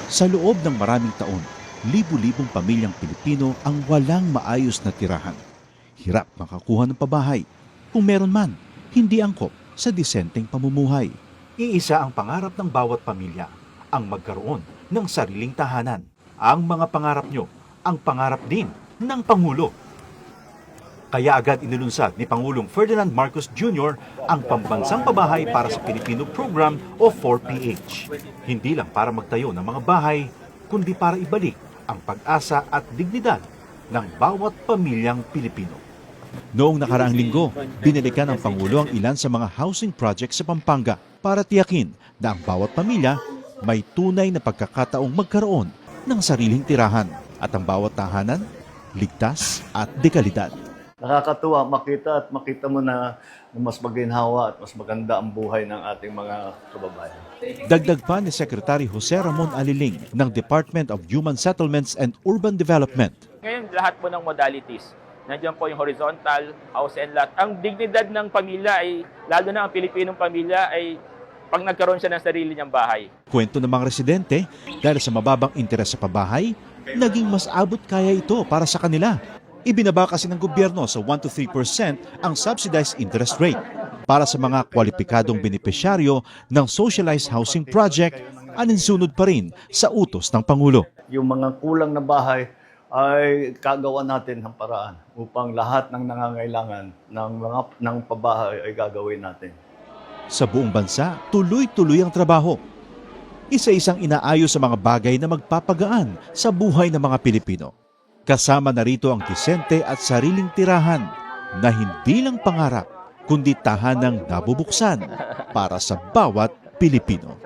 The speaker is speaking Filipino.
Sa loob ng maraming taon, libu-libong pamilyang Pilipino ang walang maayos na tirahan. Hirap makakuha ng pabahay. Kung meron man, hindi angkop sa disenteng pamumuhay. Iisa ang pangarap ng bawat pamilya, ang magkaroon ng sariling tahanan. Ang mga pangarap nyo, ang pangarap din ng Pangulo. Kaya agad inilunsad ni Pangulong Ferdinand Marcos Jr. ang Pambansang Pabahay para sa Pilipino Program o 4PH. Hindi lang para magtayo ng mga bahay, kundi para ibalik ang pag-asa at dignidad ng bawat pamilyang Pilipino. Noong nakaraang linggo, binalikan ng Pangulo ang ilan sa mga housing projects sa Pampanga para tiyakin na ang bawat pamilya may tunay na pagkakataong magkaroon ng sariling tirahan at ang bawat tahanan ligtas at dekalidad. Nakakatuwa makita mo na mas maginhawa at mas maganda ang buhay ng ating mga kababayan. Dagdag pa ni Secretary Jose Ramon Aliling ng Department of Human Settlements and Urban Development. Ngayon, lahat po ng modalities. Nandiyan po yung horizontal, house and lot. Ang dignidad ng pamilya ay, lalo na ang Pilipinong pamilya, ay pag nagkaroon siya ng sarili niyang bahay. Kwento ng mga residente, dahil sa mababang interes sa pabahay, naging mas abot kaya ito para sa kanila. Ibinaba kasi ng gobyerno sa 1 to 3% ang subsidized interest rate para sa mga kwalipikadong benepisyaryo ng socialized housing project, aninsunod pa rin sa utos ng Pangulo. Yung mga kulang na bahay ay kagawa natin ng paraan upang lahat ng nangangailangan ng pabahay ay gagawin natin. Sa buong bansa, tuloy-tuloy ang trabaho. Isa-isang inaayos sa mga bagay na magpapagaan sa buhay ng mga Pilipino. Kasama na rito ang disente at sariling tirahan na hindi lang pangarap, kundi tahanang nabubuksan para sa bawat Pilipino.